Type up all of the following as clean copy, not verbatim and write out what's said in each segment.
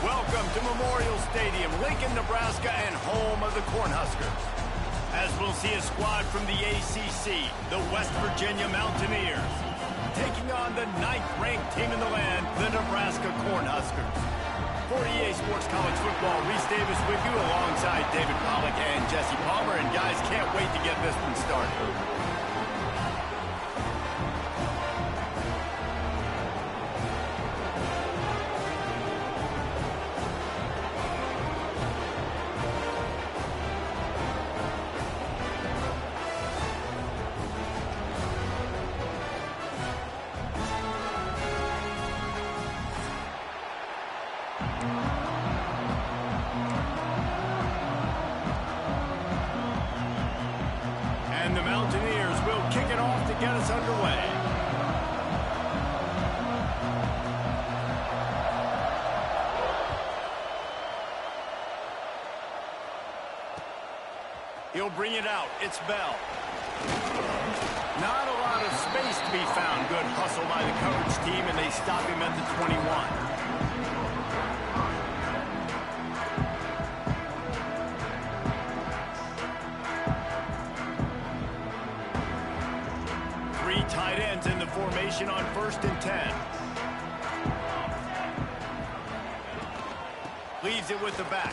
Welcome to Memorial Stadium, Lincoln, Nebraska, and home of the Cornhuskers. As we'll see a squad from the ACC, the West Virginia Mountaineers, taking on the 9th-ranked team in the land, the Nebraska Cornhuskers. For EA Sports College Football, Reese Davis with you alongside David Pollack and Jesse Palmer. And guys, can't wait to get this one started. And the Mountaineers will kick it off to get us underway. He'll bring it out. It's Bell. Not a lot of space to be found. Good hustle by the coverage team, and they stop him at the 21. Tight ends in the formation on 1st and 10. Leaves it with the back.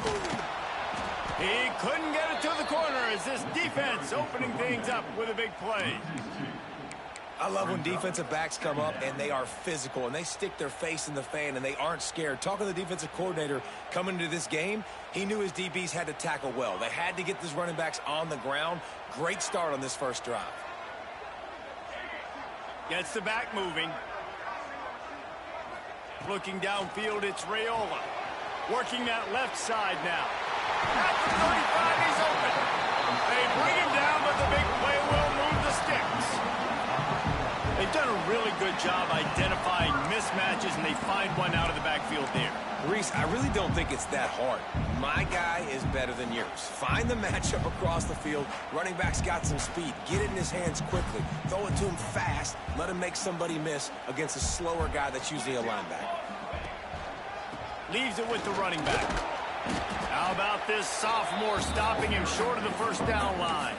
He couldn't get it to the corner as this defense opening things up with a big play. I love when defensive backs come up and they are physical and they stick their face in the fan and they aren't scared. Talking to the defensive coordinator coming into this game, he knew his DBs had to tackle well. They had to get these running backs on the ground. Great start on this first drive. Gets the back moving. Looking downfield, it's Raiola. Working that left side now. At the 35, he's open. They bring him down, but the big play will move the sticks. They've done a really good job identifying mismatches, and they find one out of the backfield there. Reese, I really don't think it's that hard. My guy is better than yours. Find the matchup across the field. Running back's got some speed. Get it in his hands quickly. Throw it to him fast. Let him make somebody miss against a slower guy that's usually a linebacker. Leaves it with the running back. How about this sophomore stopping him short of the first down line?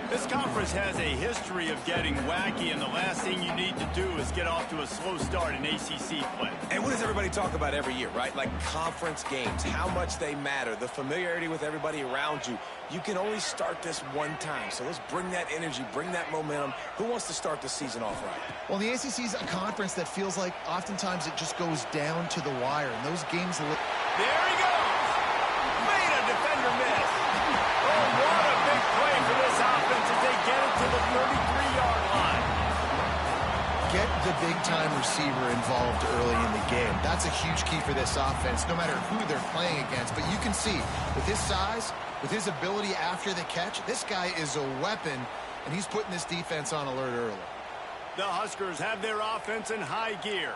This conference has a history of getting wacky, and the last thing you need to do is get off to a slow start in ACC play. And what does everybody talk about every year, right? Like conference games, how much they matter, the familiarity with everybody around you. You can only start this one time, so let's bring that energy, bring that momentum. Who wants to start the season off right? Well, the ACC is a conference that feels like oftentimes it just goes down to the wire, and those games... There he goes! Made a defender miss! Oh, what a big play for this offense as they get it to the 33-yard line. Get the big-time receiver involved early in the game. That's a huge key for this offense, no matter who they're playing against. But you can see, with his size, with his ability after the catch, this guy is a weapon, and he's putting this defense on alert early. The Huskers have their offense in high gear.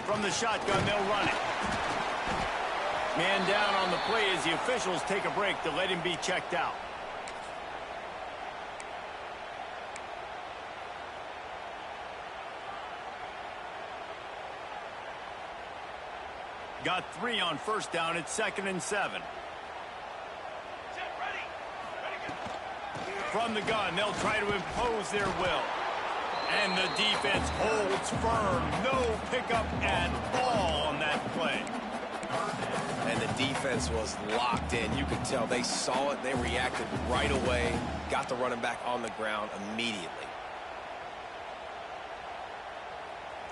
From the shotgun, they'll run it. Man down on the play as the officials take a break to let him be checked out. Got 3 on first down. It's 2nd and 7. From the gun, they'll try to impose their will. And the defense holds firm. No pickup at all on that play. And the defense was locked in. You could tell they saw it. They reacted right away. Got the running back on the ground immediately.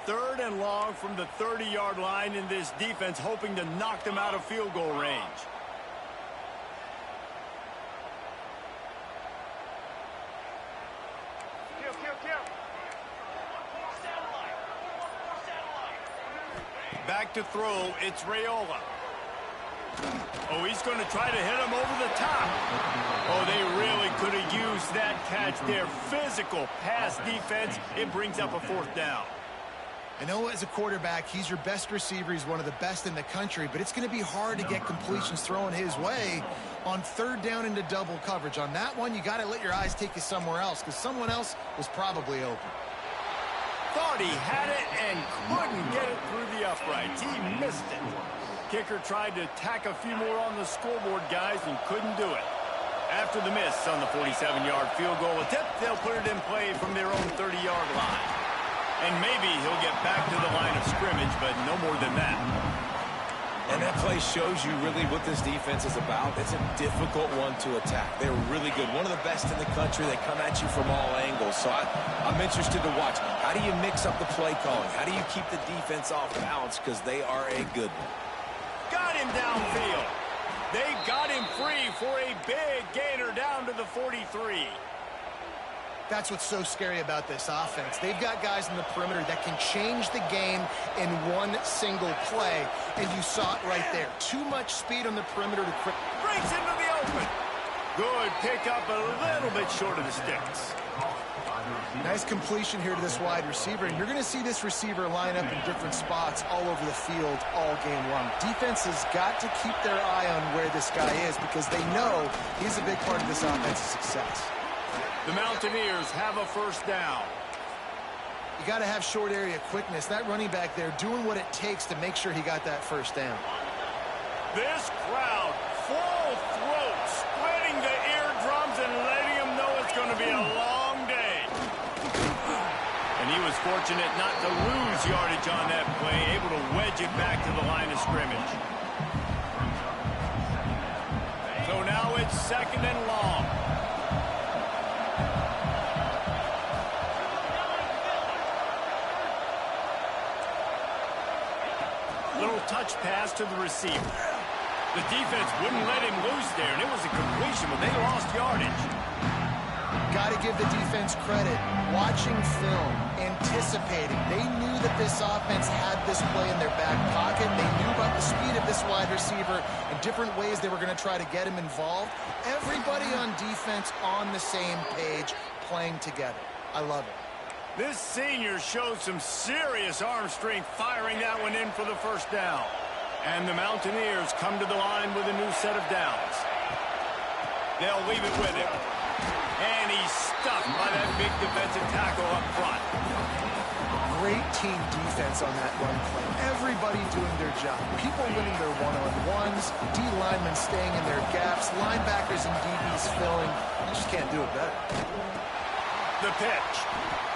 3rd and long from the 30-yard line, in this defense hoping to knock them out of field goal range. Back to throw, it's Raiola. Oh, he's going to try to hit him over the top. Oh, they really could have used that catch there. Physical pass defense. It brings up a 4th down. I know as a quarterback, he's your best receiver. He's one of the best in the country, but it's going to be hard to get completions thrown his way on third down into double coverage. On that one, you got to let your eyes take you somewhere else because someone else was probably open. Thought he had it and couldn't get it through the uprights. He missed it. Kicker tried to tack a few more on the scoreboard, guys, and couldn't do it. After the miss on the 47-yard field goal attempt, they'll put it in play from their own 30-yard line. And maybe he'll get back to the line of scrimmage, but no more than that. And that play shows you really what this defense is about. It's a difficult one to attack. They're really good. One of the best in the country. They come at you from all angles. So I'm interested to watch. How do you mix up the play calling? How do you keep the defense off balance? Because they are a good one. Got him downfield. They got him free for a big gainer down to the 43. That's what's so scary about this offense. They've got guys in the perimeter that can change the game in one single play, and you saw it right there. Too much speed on the perimeter to breaks into the open. Good pickup, a little bit short of the sticks. Nice completion here to this wide receiver, and you're going to see this receiver line up in different spots all over the field all game long. Defense has got to keep their eye on where this guy is because they know he's a big part of this offense's success. The Mountaineers have a first down. You got to have short area quickness. That running back there doing what it takes to make sure he got that first down. This crowd, full throat, spreading the eardrums and letting them know it's going to be a long day. And he was fortunate not to lose yardage on that play, able to wedge it back to the line of scrimmage. So now it's second and long. Little touch pass to the receiver. The defense wouldn't let him loose there, and it was a completion, but they lost yardage. Got to give the defense credit. Watching film, anticipating. They knew that this offense had this play in their back pocket. They knew about the speed of this wide receiver and different ways they were going to try to get him involved. Everybody on defense on the same page, playing together. I love it. This senior showed some serious arm strength firing that one in for the first down. And the Mountaineers come to the line with a new set of downs. They'll leave it with him. And he's stuffed by that big defensive tackle up front. Great team defense on that run play. Everybody doing their job. People winning their one-on-ones, D linemen staying in their gaps, linebackers and DBs filling. You just can't do it better. The pitch.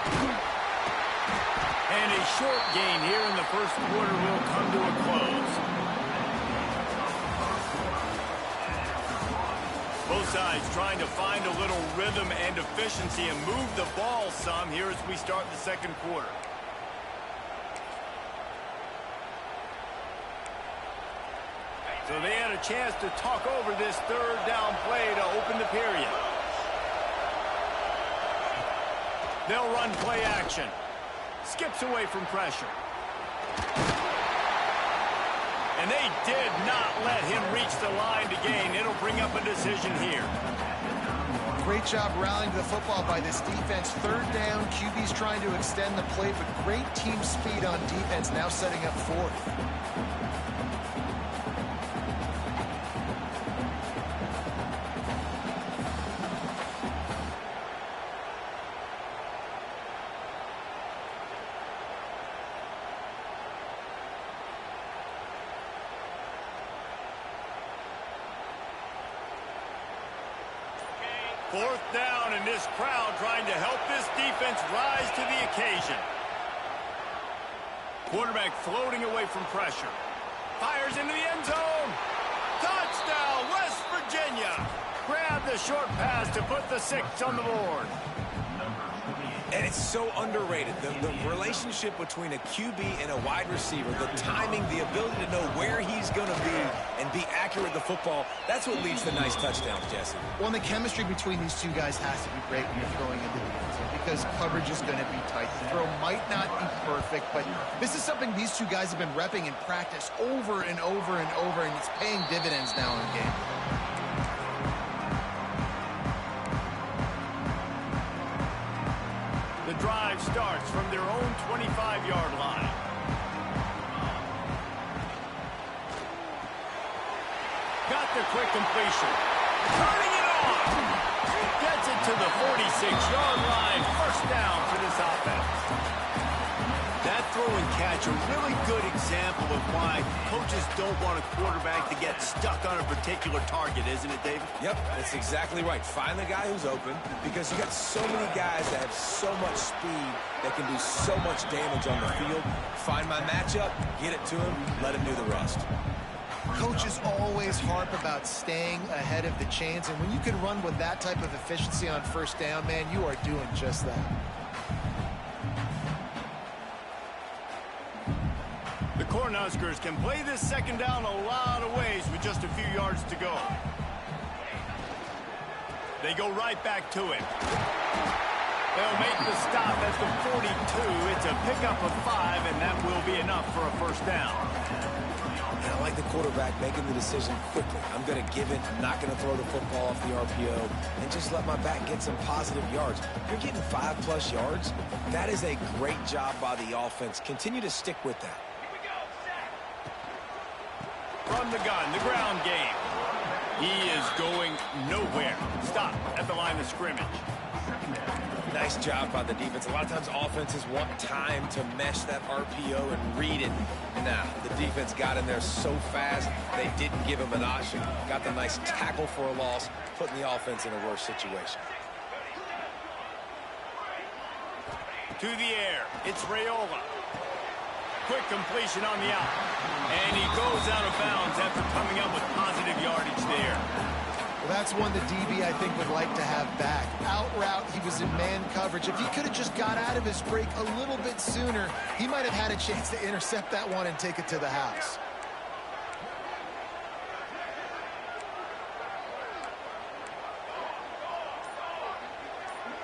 And a short gain here in the first quarter will come to a close. Both sides trying to find a little rhythm and efficiency and move the ball some here as we start the second quarter. So they had a chance to talk over this third down play to open the period. They'll run play action. Skips away from pressure. And they did not let him reach the line to gain. It'll bring up a decision here. Great job rallying to the football by this defense. Third down, QB's trying to extend the play, but great team speed on defense, now setting up fourth. Fourth down, and this crowd trying to help this defense rise to the occasion. Quarterback floating away from pressure. Fires into the end zone. Touchdown, West Virginia. Grab the short pass to put the 6 on the board. And it's so underrated. The relationship between a QB and a wide receiver, the timing, the ability to know where he's going to be and be accurate with the football, that's what leads to nice touchdowns, Jesse. Well, the chemistry between these two guys has to be great when you're throwing into the end zone because coverage is going to be tight. The throw might not be perfect, but this is something these two guys have been repping in practice over and over and over, and it's paying dividends now in the game. The drive starts from their own 25-yard line. quick completion. Turning it on. Gets it to the 46-yard line. First down for this offense. That throw and catch, a really good example of why coaches don't want a quarterback to get stuck on a particular target, isn't it, David? Yep, that's exactly right. Find the guy who's open, because you got so many guys that have so much speed that can do so much damage on the field. Find my matchup, get it to him, let him do the rest. Coaches always harp about staying ahead of the chains, and when you can run with that type of efficiency on first down, man, you are doing just that. The Cornhuskers can play this second down a lot of ways with just a few yards to go. They go right back to it. They'll make the stop at the 42. It's a pickup of 5, and that will be enough for a first down. And I like the quarterback making the decision quickly. I'm going to give it. I'm not going to throw the football off the RPO and just let my back get some positive yards. You're getting 5+ yards. That is a great job by the offense. Continue to stick with that. From the gun, the ground game. He is going nowhere. Stop at the line of scrimmage. Nice job by the defense. A lot of times offenses want time to mesh that RPO and read it. Nah, the defense got in there so fast, they didn't give him an option. Got the nice tackle for a loss, putting the offense in a worse situation. To the air, it's Raiola. Quick completion on the out. And he goes out of bounds after coming up with positive yardage there. Well, that's one the DB, I think, would like to have back. Out route, he was in man coverage. If he could have just got out of his break a little bit sooner, he might have had a chance to intercept that one and take it to the house.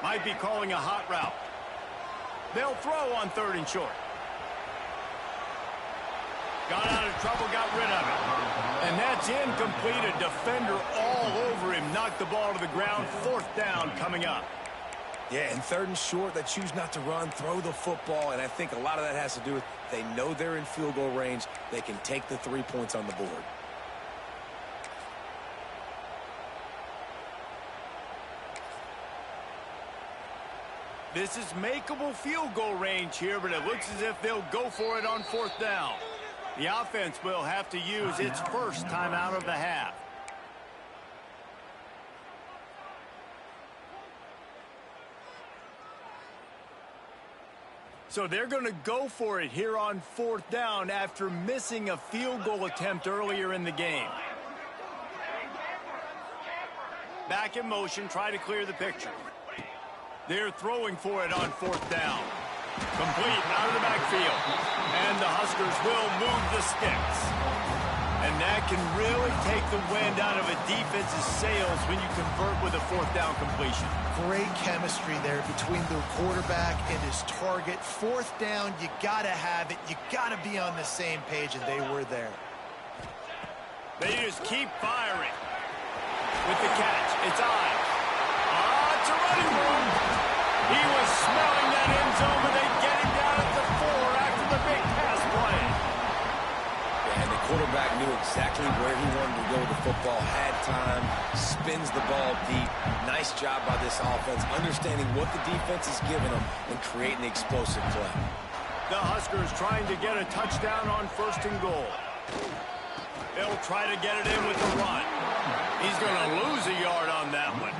Might be calling a hot route. They'll throw on 3rd and short. Got out of trouble, got rid of it. And that's incomplete. A defender all over him. Knocked the ball to the ground. 4th down coming up. Yeah, and 3rd and short, they choose not to run, throw the football, and I think a lot of that has to do with they know they're in field goal range. They can take the 3 points on the board. This is makeable field goal range here, but it looks as if they'll go for it on 4th down. The offense will have to use its first timeout of the half. So they're going to go for it here on 4th down after missing a field goal attempt earlier in the game. Back in motion, try to clear the picture. They're throwing for it on 4th down. Complete out of the backfield. And the Huskers will move the sticks. And that can really take the wind out of a defense's sails when you convert with a 4th down completion. Great chemistry there between the quarterback and his target. 4th down, you got to have it. You got to be on the same page, and they were there. They just keep firing. With the catch, it's Ives. It's a running room. He was smelling that end zone, but they get him down at the 4 after the big pass play. And the quarterback knew exactly where he wanted to go with the football, had time, spins the ball deep. Nice job by this offense, understanding what the defense is giving them and creating the explosive play. The Huskers trying to get a touchdown on 1st and goal. They'll try to get it in with the run. He's going to lose a yard on that one.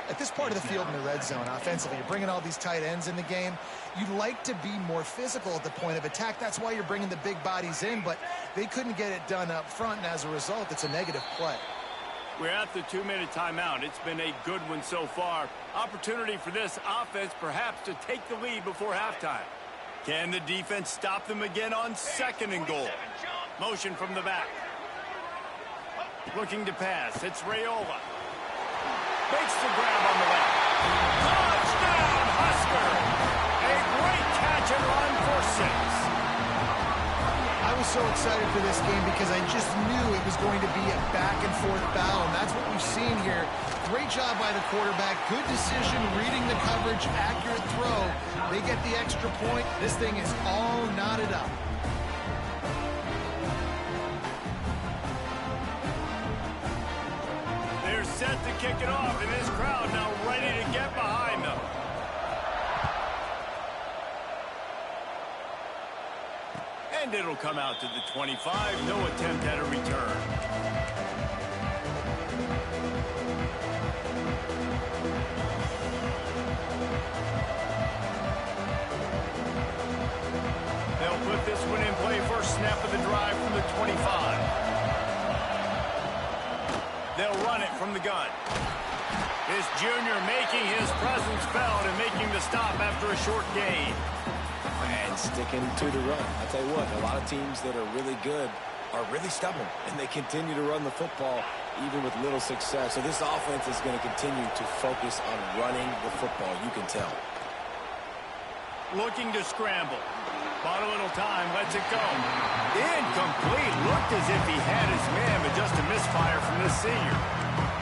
At this part of the field in the red zone, offensively, you're bringing all these tight ends in the game. You'd like to be more physical at the point of attack. That's why you're bringing the big bodies in, but they couldn't get it done up front, and as a result, it's a negative play. We're at the 2-minute timeout. It's been a good one so far. Opportunity for this offense perhaps to take the lead before halftime. Can the defense stop them again on 2nd and goal? Motion from the back. Looking to pass. It's Raiola. Makes the grab on the left. Touchdown, Husker! A great catch and run for 6. I was so excited for this game because I just knew it was going to be a back-and-forth battle, and that's what we've seen here. Great job by the quarterback. Good decision, reading the coverage, accurate throw. They get the extra point. This thing is all knotted up. set to kick it off, and this crowd now ready to get behind them. And it'll come out to the 25. No attempt at a return. They'll put this one in play. First snap of the drive from the 25. They'll run it from the gun. This junior making his presence felt and making the stop after a short gain. And sticking to the run. I tell you what, a lot of teams that are really good are really stubborn, and they continue to run the football even with little success. So this offense is going to continue to focus on running the football, you can tell. Looking to scramble. Bought a little time, lets it go. Incomplete. Looked as if he had his man, but just a misfire from the senior.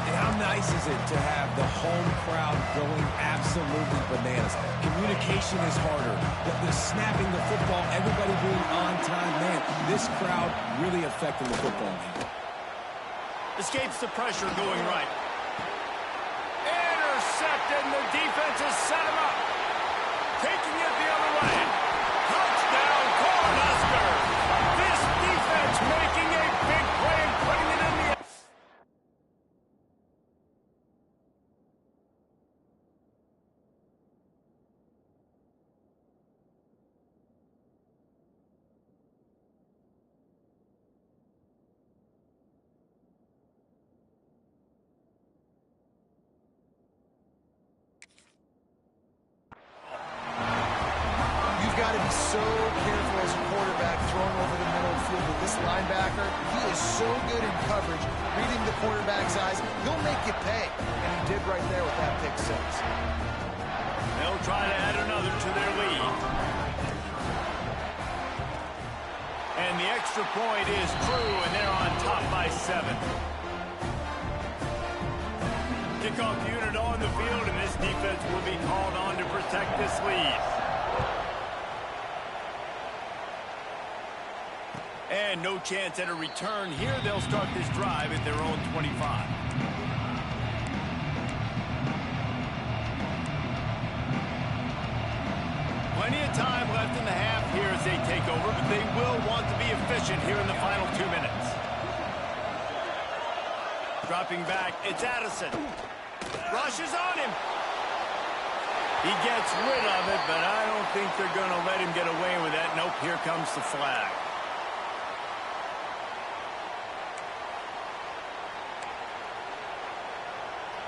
And how nice is it to have the home crowd going absolutely bananas? Communication is harder. The snapping the football, everybody being on time. Man, this crowd really affecting the football game. Escapes the pressure going right. Intercepted, and the defense has set him up. Taking it the other way. Touchdown, Cornhuskers. This defense making a big play and putting it in the end. Got to be so careful as a quarterback throwing over the middle of the field with this linebacker. He is so good in coverage, reading the quarterback's eyes. He'll make you pay, and he did right there with that pick six. They'll try to add another to their lead. And the extra point is true, and they're on top by 7. Kickoff unit on the field, and this defense will be called on to protect this lead. And no chance at a return here. They'll start this drive at their own 25. Plenty of time left in the half here as they take over, but they will want to be efficient here in the final 2 minutes. Dropping back, it's Addison. Rushes on him. He gets rid of it, but I don't think they're going to let him get away with that. Nope, here comes the flag.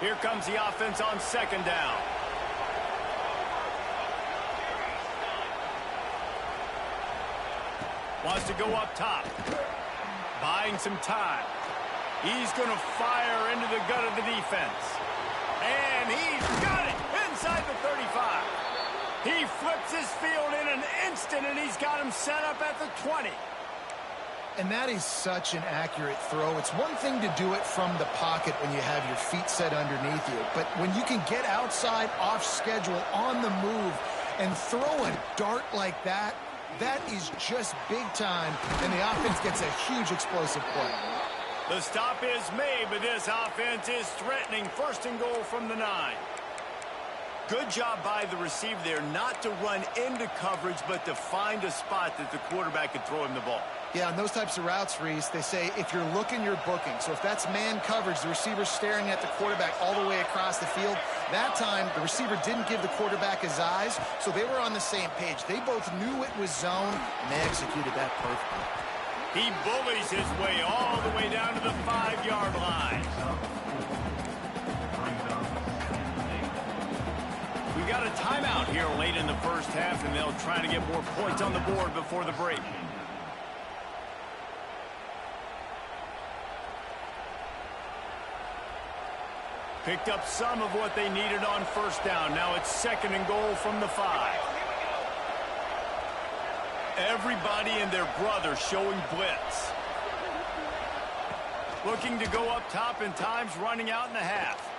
Here comes the offense on second down. Wants to go up top. Buying some time. He's going to fire into the gut of the defense. And he's got it inside the 35. He flips his field in an instant, and he's got him set up at the 20. And that is such an accurate throw. It's one thing to do it from the pocket when you have your feet set underneath you, but when you can get outside, off schedule, on the move, and throw a dart like that, that is just big time, and the offense gets a huge explosive play. The stop is made, but this offense is threatening. First and goal from the 9. Good job by the receiver there, not to run into coverage, but to find a spot that the quarterback could throw him the ball. Yeah, on those types of routes, Reese, they say if you're looking, you're booking. So if that's man coverage, the receiver's staring at the quarterback all the way across the field. That time, the receiver didn't give the quarterback his eyes, so they were on the same page. They both knew it was zone, and they executed that perfectly. He bullies his way all the way down to the 5-yard line. We got a timeout here late in the first half, and they'll try to get more points on the board before the break. Picked up some of what they needed on first down. Now it's second and goal from the 5. Everybody and their brother showing blitz. Looking to go up top, and time's running out in the half.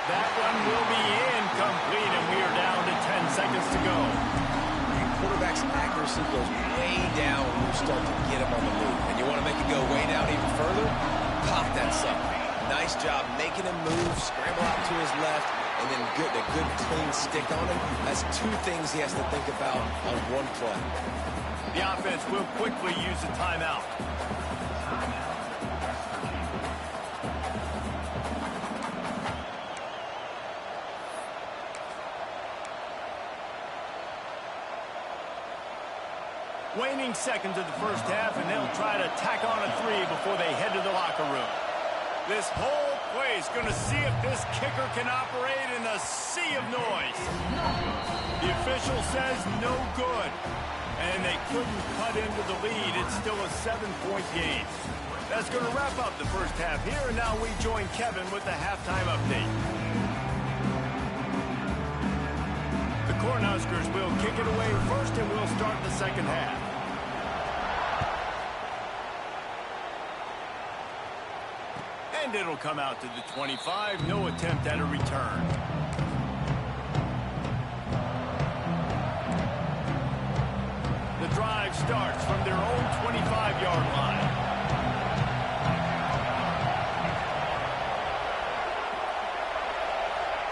That one will be incomplete, and we are down to 10 seconds to go. quarterback's accuracy goes way down when you start to get him on the move. And you want to make it go way down even further? Pop that sucker. Nice job making him move, scramble out to his left, and then a good clean stick on him. That's two things he has to think about on one play. The offense will quickly use a timeout. Waning seconds of the first half, and they'll try to tack on a three before they head to the locker room. This whole play is going to see if this kicker can operate in a sea of noise. The official says no good, and they couldn't cut into the lead. It's still a 7-point game. That's going to wrap up the first half here, and now we join Kevin with the halftime update. The Cornhuskers will kick it away first, and we'll start the second half. And it'll come out to the 25. No attempt at a return. The drive starts from their own 25-yard line.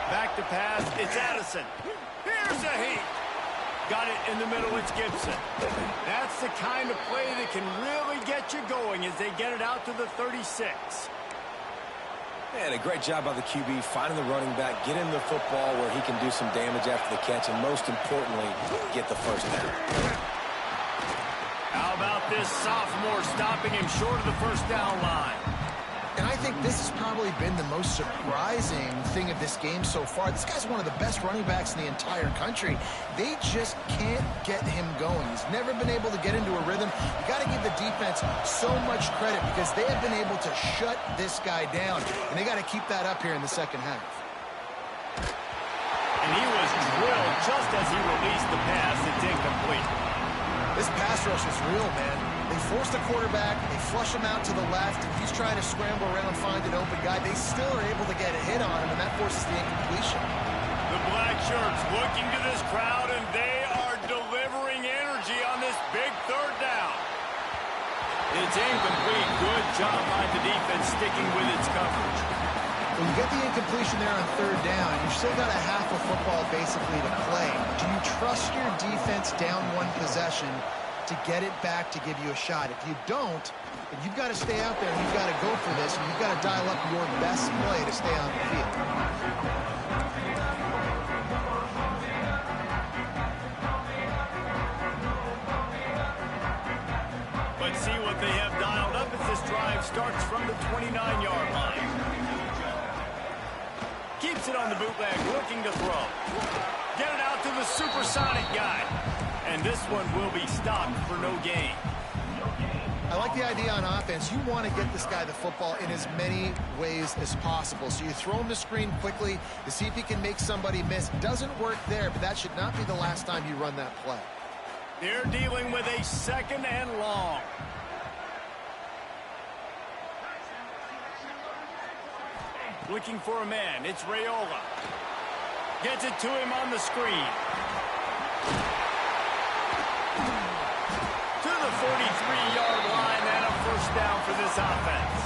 Back to pass. It's Addison. Here's a heat. Got it in the middle. It's Gibson. That's the kind of play that can really get you going as they get it out to the 36. And a great job by the QB finding the running back, get him the football where he can do some damage after the catch, and most importantly, get the first down. How about this sophomore stopping him short of the first down line? And I think this has probably been the most surprising thing of this game so far. This guy's one of the best running backs in the entire country. They just can't get him going. He's never been able to get into a rhythm. You got to give the defense so much credit because they have been able to shut this guy down. And they got to keep that up here in the second half. And he was drilled just as he released the pass. It's incomplete. This pass rush is real, man. They force the quarterback, they flush him out to the left, and he's trying to scramble around, find an open guy. They still are able to get a hit on him, and that forces the incompletion. The black shirts looking to this crowd, and they are delivering energy on this big third down. It's incomplete. Good job by the defense sticking with its coverage. When you get the incompletion there on third down, you've still got a half of football basically to play. Do you trust your defense down one possession to get it back to give you a shot? If you don't, then you've got to stay out there and you've got to go for this, and you've got to dial up your best play to stay on the field. But see what they have dialed up as this drive starts from the 29-yard line. Keeps it on the bootleg, looking to throw. Get it out to the supersonic guy. And this one will be stopped for no gain. I like the idea on offense. You want to get this guy the football in as many ways as possible. So you throw him the screen quickly to see if he can make somebody miss. Doesn't work there, but that should not be the last time you run that play. They're dealing with a second and long. Looking for a man. It's Raiola. Gets it to him on the screen. To the 43-yard line and a first down for this offense.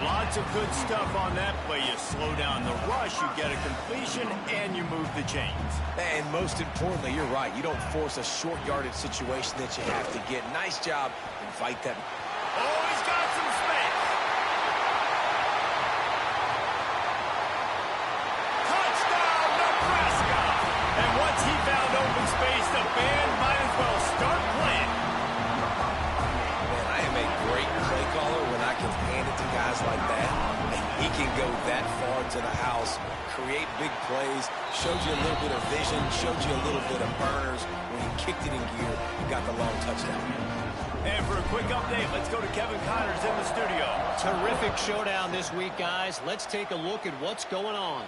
Lots of good stuff on that play. You slow down the rush, you get a completion, and you move the chains. And most importantly, you're right. You don't force a short yardage situation that you have to get. Nice job. Invite them. Oh, he's got some space. Touchdown, Nebraska. And once he found open space, the band might as well start playing. Man, I am a great play caller when I can hand it to guys like that. And he can go that far to the house, create big plays, showed you a little bit of vision, showed you a little bit of burners. When he kicked it in gear, he got the long touchdown. And for a quick update, let's go to Kevin Connors in the studio. Terrific showdown this week, guys. Let's take a look at what's going on.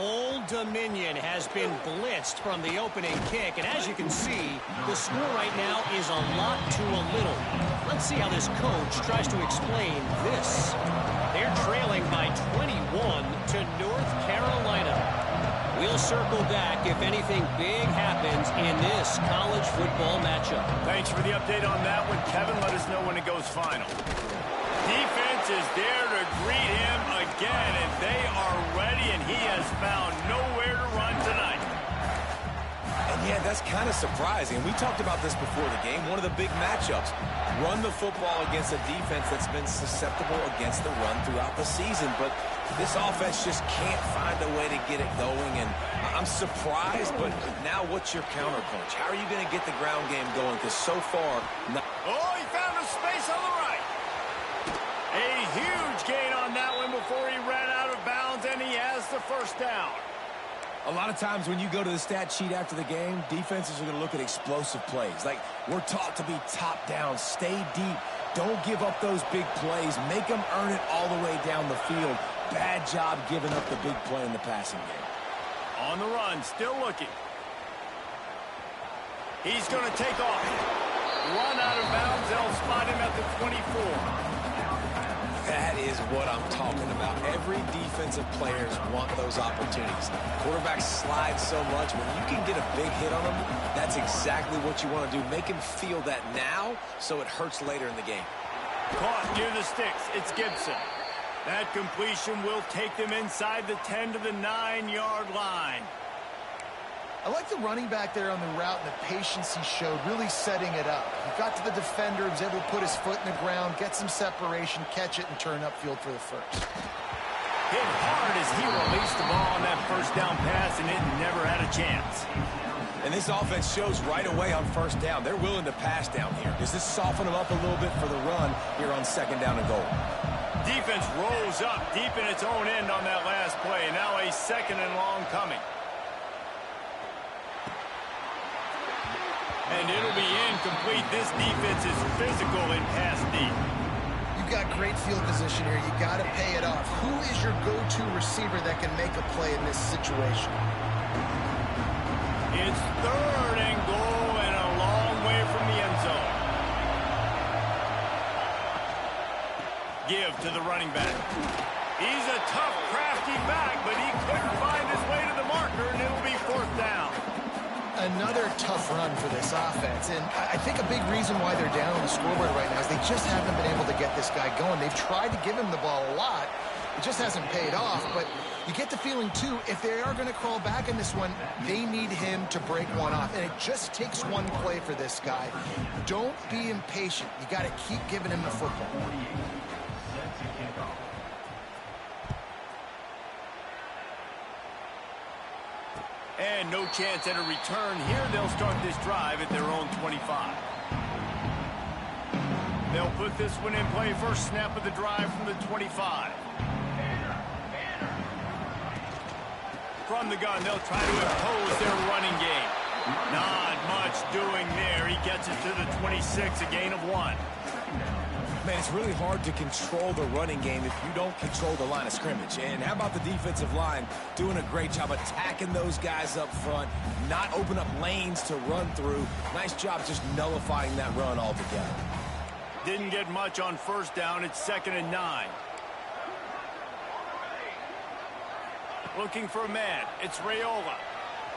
Old Dominion has been blitzed from the opening kick, and as you can see, the score right now is a lot to a little. Let's see how this coach tries to explain this. They're trailing by 21 to North Carolina. We'll circle back if anything big happens in this college football matchup. Thanks for the update on that one, Kevin. Let us know when it goes final. Defense is there to greet him again, and they are ready, and he has found nowhere to run tonight. And yeah, that's kind of surprising. We talked about this before the game. One of the big matchups. Run the football against a defense that's been susceptible against the run throughout the season. But this offense just can't find a way to get it going. And I'm surprised, but now what's your counterpunch? How are you going to get the ground game going? Because so far... Oh, he found a space on the right. A huge gain on that one before he ran out of bounds, and he has the first down. A lot of times when you go to the stat sheet after the game, defenses are going to look at explosive plays. Like, we're taught to be top down, stay deep, don't give up those big plays, make them earn it all the way down the field. Bad job giving up the big play in the passing game. On the run, still looking. He's going to take off. Run out of bounds, they'll spot him at the 24. That is what I'm talking about. Every defensive players want those opportunities. Quarterbacks slide so much. When you can get a big hit on them, that's exactly what you want to do. Make him feel that now so it hurts later in the game. Caught near the sticks. It's Gibson. That completion will take them inside the 10 to the 9-yard line. I like the running back there on the route and the patience he showed, really setting it up. He got to the defender, was able to put his foot in the ground, get some separation, catch it, and turn upfield for the first. Hit hard as he released the ball on that first down pass, and it never had a chance. And this offense shows right away on first down. They're willing to pass down here. Does this soften them up a little bit for the run here on second down and goal? Defense rolls up deep in its own end on that last play. Now a second and long coming. And it'll be incomplete. This defense is physical in pass deep. You've got great field position here. You got to pay it off. Who is your go-to receiver that can make a play in this situation? It's third and goal and a long way from the end zone. Give to the running back. He's a tough, crafty back, but he couldn't find his way to the marker, and it'll be fourth down. Another tough run for this offense, and I think a big reason why they're down on the scoreboard right now is they just haven't been able to get this guy going. They've tried to give him the ball a lot. It just hasn't paid off, but you get the feeling, too, if they are going to crawl back in this one, they need him to break one off, and it just takes one play for this guy. Don't be impatient. You got to keep giving him the football. And no chance at a return here. They'll start this drive at their own 25. They'll put this one in play. First snap of the drive from the 25. From the gun, they'll try to impose their running game. Not much doing there. He gets it to the 26, a gain of 1. Man, it's really hard to control the running game if you don't control the line of scrimmage. And how about the defensive line doing a great job attacking those guys up front, not open up lanes to run through. Nice job just nullifying that run altogether. Didn't get much on first down. It's 2nd and 9. Looking for a man. It's Raiola.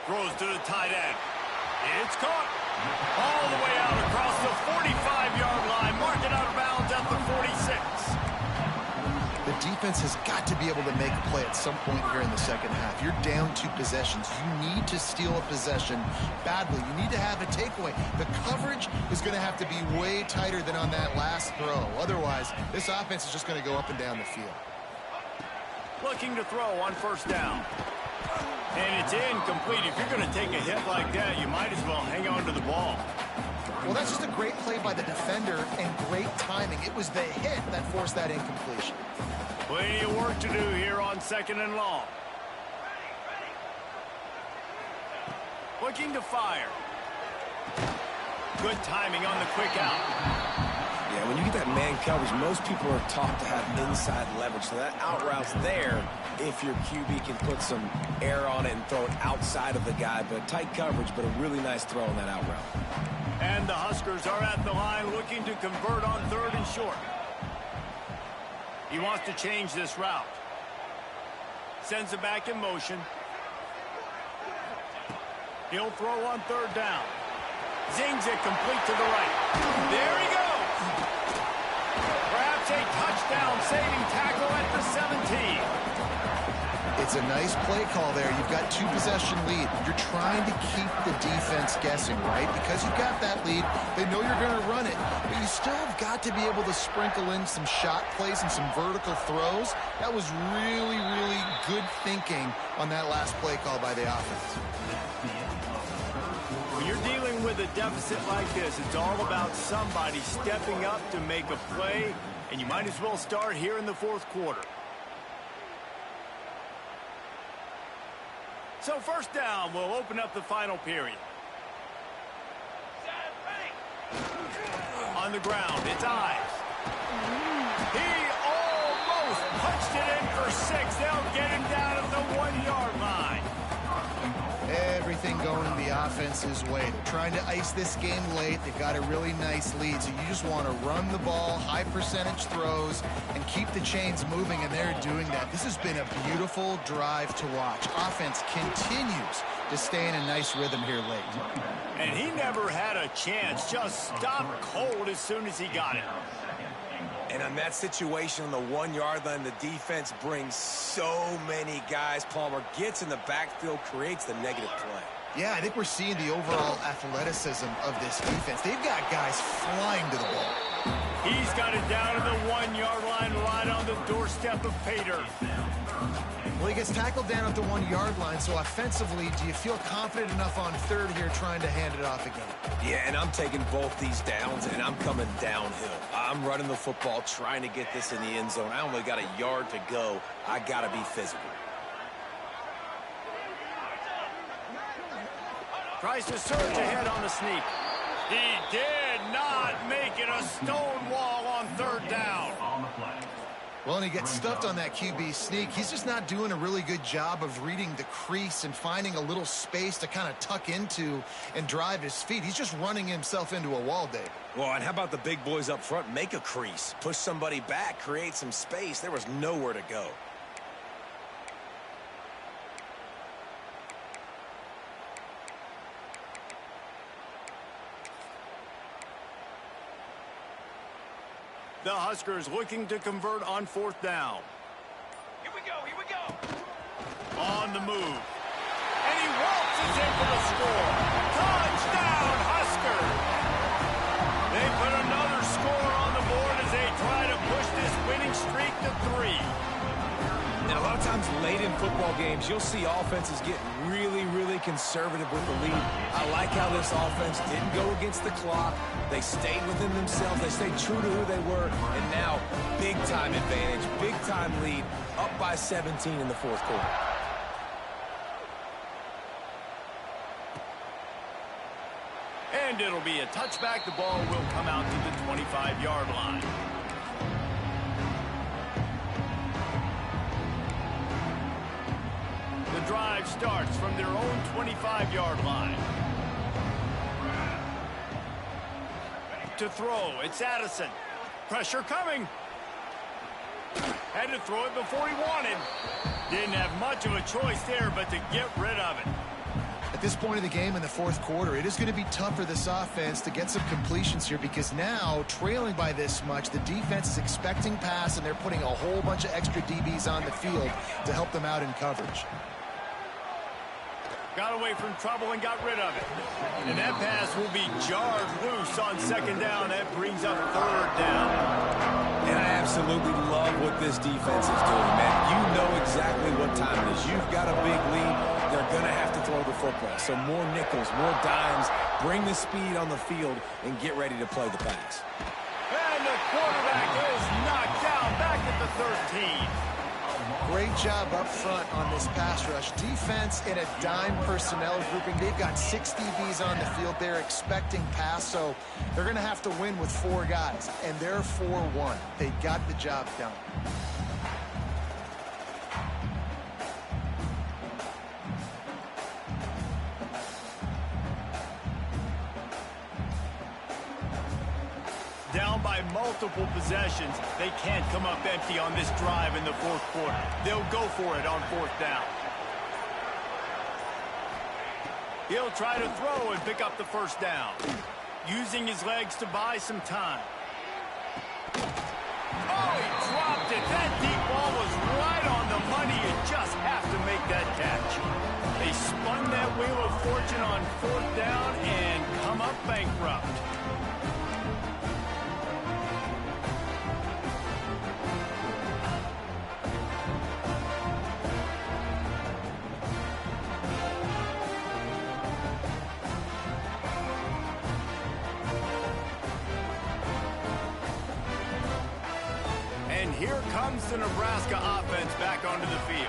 Throws to the tight end. It's caught. All the way out across the 45-yard line. Mark it out of bounds at the 46. The defense has got to be able to make a play at some point here in the second half. You're down 2 possessions. You need to steal a possession badly. You need to have a takeaway. The coverage is going to have to be way tighter than on that last throw. Otherwise, this offense is just going to go up and down the field. Looking to throw on first down. And it's incomplete. If you're going to take a hit like that, you might as well hang on to the ball. Well, that's just a great play by the defender and great timing. It was the hit that forced that incompletion. Plenty of work to do here on 2nd and long. Looking to fire. Good timing on the quick out. Yeah, when you get that man coverage, most people are taught to have inside leverage. So that out route's there if your QB can put some air on it and throw it outside of the guy. But tight coverage, but a really nice throw on that out route. And the Huskers are at the line looking to convert on 3rd and short. He wants to change this route. Sends it back in motion. He'll throw on third down. Zings it complete to the right. There he goes. Perhaps a touchdown-saving tackle at the 17. It's a nice play call there. You've got 2-possession lead. You're trying to keep the defense guessing, right? Because you've got that lead, they know you're going to run it. But you still have got to be able to sprinkle in some shot plays and some vertical throws. That was really, really good thinking on that last play call by the offense. When you're dealing with a deficit like this, it's all about somebody stepping up to make a play, and you might as well start here in the fourth quarter. So first down will open up the final period. On the ground, it's Ives. He almost punched it in for 6. They'll get him down at the 1-yard line. Everything going the offense's way. They're trying to ice this game late. They've got a really nice lead, so you just want to run the ball, high percentage throws, and keep the chains moving, and they're doing that. This has been a beautiful drive to watch. Offense continues to stay in a nice rhythm here late. And he never had a chance. Just stopped cold as soon as he got it. And on that situation on the 1-yard line, the defense brings so many guys. Palmer gets in the backfield, creates the negative play. Yeah, I think we're seeing the overall athleticism of this defense. They've got guys flying to the ball. He's got it down to the 1-yard line, right on the doorstep of Pater. Well, he gets tackled down at the 1-yard line, so offensively, do you feel confident enough on third here trying to hand it off again? Yeah, and I'm taking both these downs, and I'm coming downhill. I'm running the football, trying to get this in the end zone. I only got a yard to go. I got to be physical. Tries to surge ahead on the sneak. He did not make it a stone wall on third down. Well, and he gets stuffed on that QB sneak. He's just not doing a really good job of reading the crease and finding a little space to kind of tuck into and drive his feet. He's just running himself into a wall, Dave. Well, and how about the big boys up front? Make a crease. Push somebody back. Create some space. There was nowhere to go. The Huskers looking to convert on fourth down. Here we go, here we go. On the move. And he waltzes in for the score. Touchdown, Huskers! They put another score on the board as they try to push this winning streak to 3. And a lot of times late in football games, you'll see offenses get really, really conservative with the lead. I like how this offense didn't go against the clock. They stayed within themselves. They stayed true to who they were. And now, big-time advantage, big-time lead, up by 17 in the fourth quarter. And it'll be a touchback. The ball will come out to the 25-yard line. The drive starts from their own 25-yard line. To throw, it's Addison. Pressure coming. Had to throw it before he wanted. Didn't have much of a choice there but to get rid of it. At this point of the game in the fourth quarter, it is going to be tough for this offense to get some completions here because now, trailing by this much, the defense is expecting pass and they're putting a whole bunch of extra DBs on the field to help them out in coverage. Got away from trouble and got rid of it. And that pass will be jarred loose on second down. That brings up third down. And I absolutely love what this defense is doing, man. You know exactly what time it is. You've got a big lead. They're going to have to throw the football. So more nickels, more dimes. Bring the speed on the field and get ready to play the pass. And the quarterback is knocked down back at the 13. Great job up front on this pass rush. Defense in a dime personnel grouping. They've got 6 DBs on the field. They're expecting pass, so they're going to have to win with 4 guys. And they're 4-1. They got the job done. Down by multiple possessions, they can't come up empty on this drive in the fourth quarter. They'll go for it on fourth down. He'll try to throw and pick up the first down. Using his legs to buy some time. Oh, he dropped it. That deep ball was right on the money. You just have to make that catch. They spun that wheel of fortune on fourth down and come up bankrupt. And here comes the Nebraska offense back onto the field.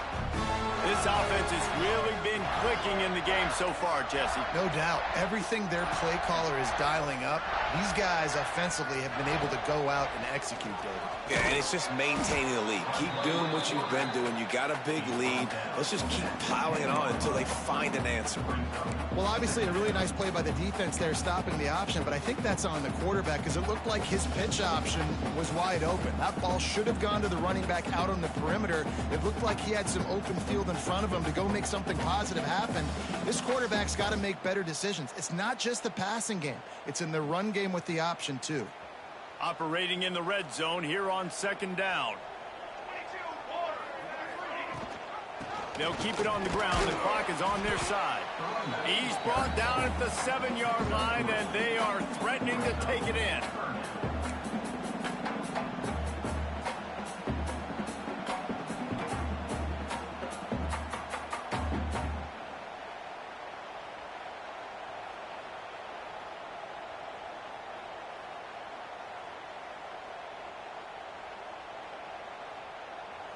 This offense has really been clicking in the game so far, Jesse. No doubt. Everything their play caller is dialing up, these guys offensively have been able to go out and execute, David. Yeah, and it's just maintaining the lead. Keep doing what you've been doing. You got a big lead. Let's just keep piling it on until they find an answer. Well, obviously a really nice play by the defense there stopping the option, but I think that's on the quarterback because it looked like his pitch option was wide open. That ball should have gone to the running back out on the perimeter. It looked like he had some open field in front of him to go make something positive happen. This quarterback's got to make better decisions. It's not just the passing game. It's in the run game with the option, too. Operating in the red zone here on second down. They'll keep it on the ground. The clock is on their side. He's brought down at the 7-yard line, and they are threatening to take it in.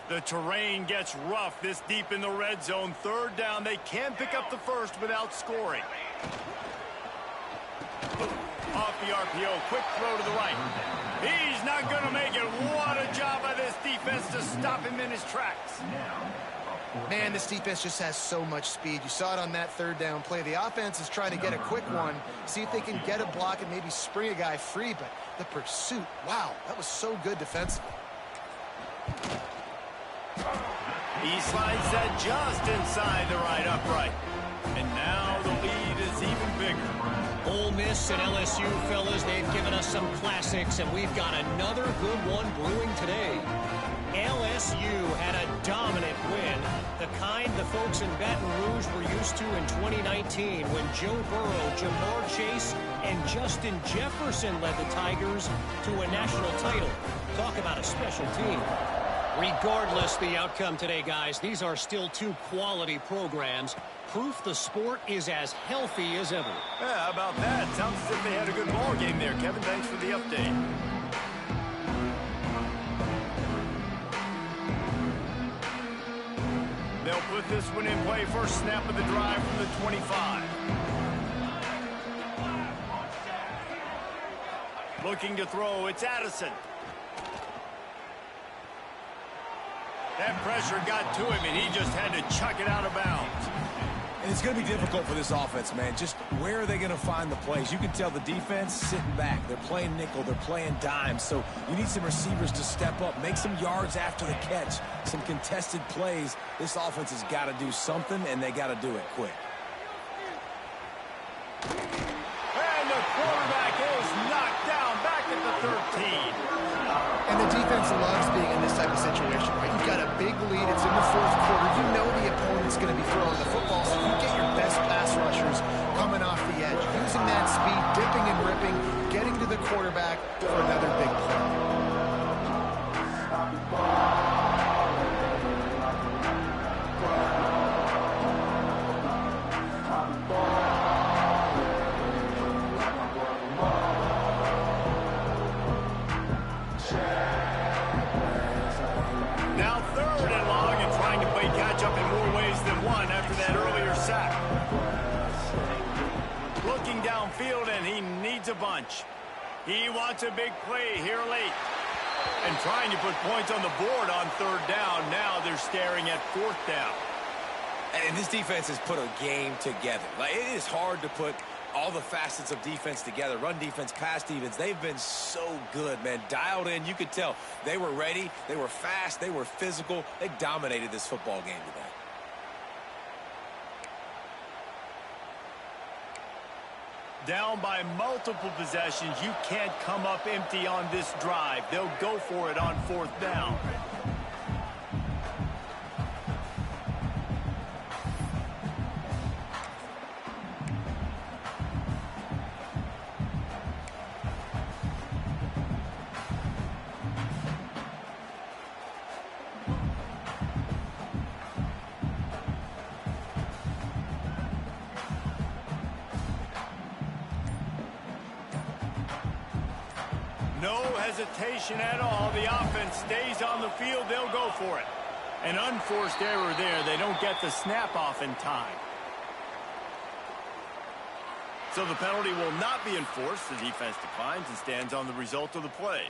The terrain gets rough this deep in the red zone. Third down. They can pick up the first without scoring. Off the RPO. Quick throw to the right. He's not going to make it. What a job by this defense to stop him in his tracks. Man, this defense just has so much speed. You saw it on that third down play. The offense is trying to get a quick one, see if they can get a block and maybe spring a guy free, but the pursuit, wow, that was so good defensively. He slides that just inside the right upright. And now the lead is even bigger. Ole Miss and LSU, fellas, they've given us some classics, and we've got another good one brewing today. LSU had a dominant win, the kind the folks in Baton Rouge were used to in 2019 when Joe Burrow, Jamar Chase, and Justin Jefferson led the Tigers to a national title. Talk about a special team. Regardless the outcome today, guys, these are still two quality programs. Proof the sport is as healthy as ever. Yeah, how about that? Sounds as if they had a good ball game there. Kevin, thanks for the update. They'll put this one in play. First snap of the drive from the 25. Looking to throw. It's Addison. That pressure got to him, and he just had to chuck it out of bounds. And it's going to be difficult for this offense, man. Just where are they going to find the plays? You can tell the defense sitting back. They're playing nickel. They're playing dime. So you need some receivers to step up, make some yards after the catch, some contested plays. This offense has got to do something, and they got to do it quick. And the quarterback is knocked down back at the 13. And the defense loves being in this type of situation, right? You've got a big lead. It's in the fourth quarter. You know the opponent's going to be throwing the football, so you get your best pass rushers coming off the edge, using that speed, dipping and ripping, getting to the quarterback for another big play. Now third and long and trying to play catch-up in more ways than one after that earlier sack. Looking downfield, and he needs a bunch. He wants a big play here late. And trying to put points on the board on third down. Now they're staring at fourth down. And this defense has put a game together. Like, it is hard to put all the facets of defense together. Run defense, pass defense. They've been so good, man. Dialed in. You could tell they were ready. They were fast. They were physical. They dominated this football game today. Down by multiple possessions, you can't come up empty on this drive. They'll go for it on 4th down. No hesitation at all. The offense stays on the field. They'll go for it. An unforced error there. They don't get the snap off in time. So the penalty will not be enforced. The defense declines and stands on the result of the play.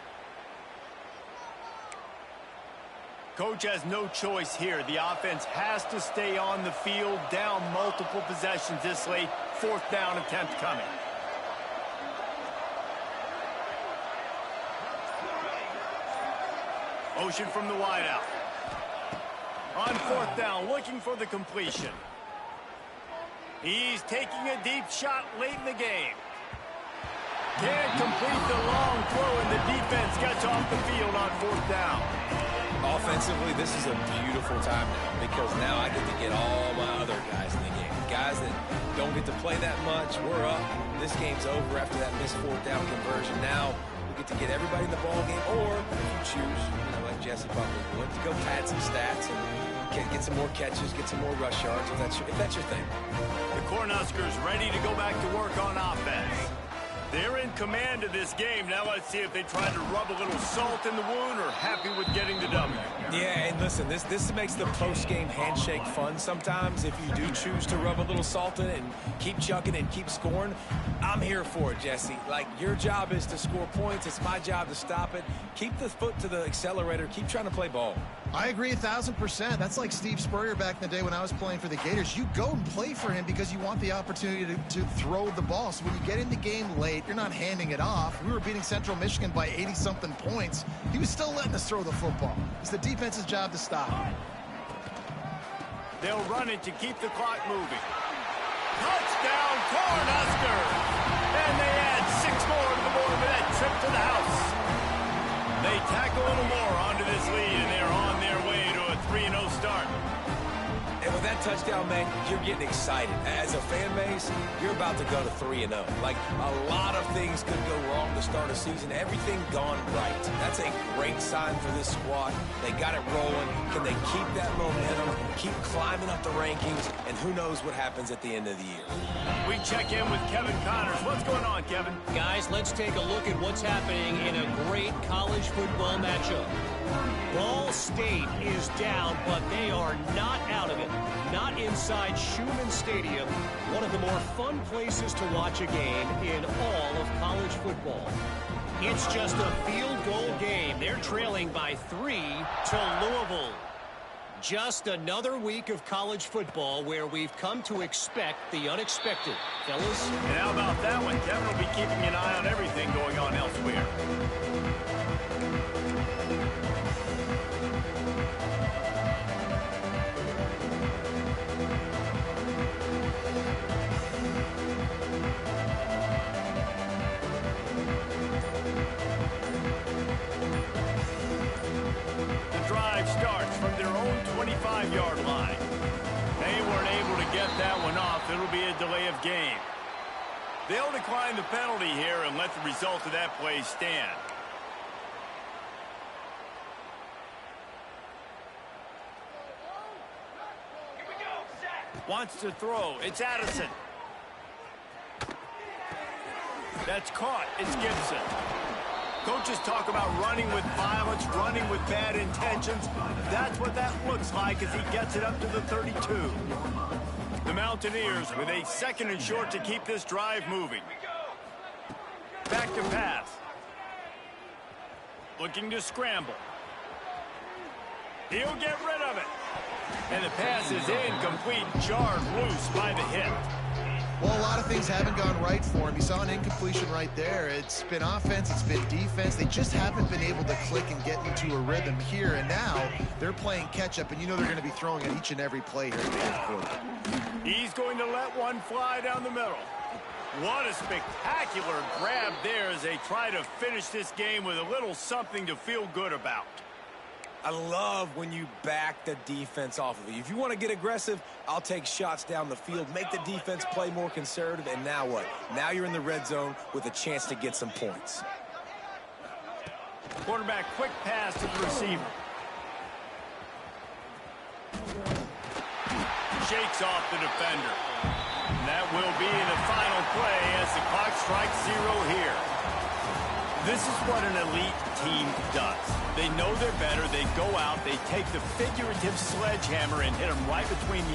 Coach has no choice here. The offense has to stay on the field, down multiple possessions this late. 4th down attempt coming. Motion from the wideout. On 4th down, looking for the completion. He's taking a deep shot late in the game. Can't complete the long throw, and the defense gets off the field on 4th down. Offensively, this is a beautiful time now because now I get to get all my other guys in the game. Guys that don't get to play that much, we're up. This game's over after that missed 4th down conversion. Now we get to get everybody in the ball game, or if you choose, like Jesse Buckley would, to go pad some stats and get some more catches, get some more rush yards, if that's your thing. The Cornhuskers ready to go back to work on offense. They're in command of this game. Now let's see if they try to rub a little salt in the wound or happy with getting the W. Yeah, and listen, this makes the post-game handshake fun sometimes. If you do choose to rub a little salt in it and keep chucking and keep scoring, I'm here for it, Jesse. Like, your job is to score points. It's my job to stop it. Keep the foot to the accelerator. Keep trying to play ball. I agree 1,000%. That's like Steve Spurrier back in the day when I was playing for the Gators. You go and play for him because you want the opportunity to throw the ball. So when you get in the game late, you're not handing it off. We were beating Central Michigan by 80-something points. He was still letting us throw the football. It's the defense's job to stop. They'll run it to keep the clock moving. Touchdown, Cornhuskers! And they add 6 more to the board with that trip to the house. They tack a little more onto this lead, and they're on their way to a 3-0 start. And with that touchdown, man, you're getting excited. As a fan base, you're about to go to 3-0. Like, a lot of things could go wrong to start a season. Everything gone right. That's a great sign for this squad. They got it rolling. Can they keep that momentum, keep climbing up the rankings, and who knows what happens at the end of the year. We check in with Kevin Connors. What's going on, Kevin? Guys, let's take a look at what's happening in a great college football matchup. Ball State is down, but they are not out of it. Not inside Schumann Stadium, one of the more fun places to watch a game in all of college football. It's just a field goal game. They're trailing by 3 to Louisville. Just another week of college football where we've come to expect the unexpected. Fellas? And how about that one? Kevin will be keeping an eye on everything going on elsewhere. Starts from their own 25-yard line. They weren't able to get that one off. It'll be a delay of game. They'll decline the penalty here and let the result of that play stand. Here we go, set. Wants to throw. It's Addison. That's caught. It's Gibson. Coaches talk about running with violence, running with bad intentions. That's what that looks like as he gets it up to the 32. The Mountaineers with a 2nd and short to keep this drive moving. Back to pass. Looking to scramble. He'll get rid of it. And the pass is incomplete, jarred loose by the hit. Well, a lot of things haven't gone right for him. You saw an incompletion right there. It's been offense, it's been defense. They just haven't been able to click and get into a rhythm here. And now they're playing catch-up, and you know they're going to be throwing at each and every play here in the 4th quarter. He's going to let one fly down the middle. What a spectacular grab there as they try to finish this game with a little something to feel good about. I love when you back the defense off of you. If you want to get aggressive, I'll take shots down the field, make the defense play more conservative, and now what? Now you're in the red zone with a chance to get some points. Quarterback quick pass to the receiver. Shakes off the defender. And that will be the final play as the clock strikes 0 here. This is what an elite team does. They know they're better. They go out. They take the figurative sledgehammer and hit them right between the eyes.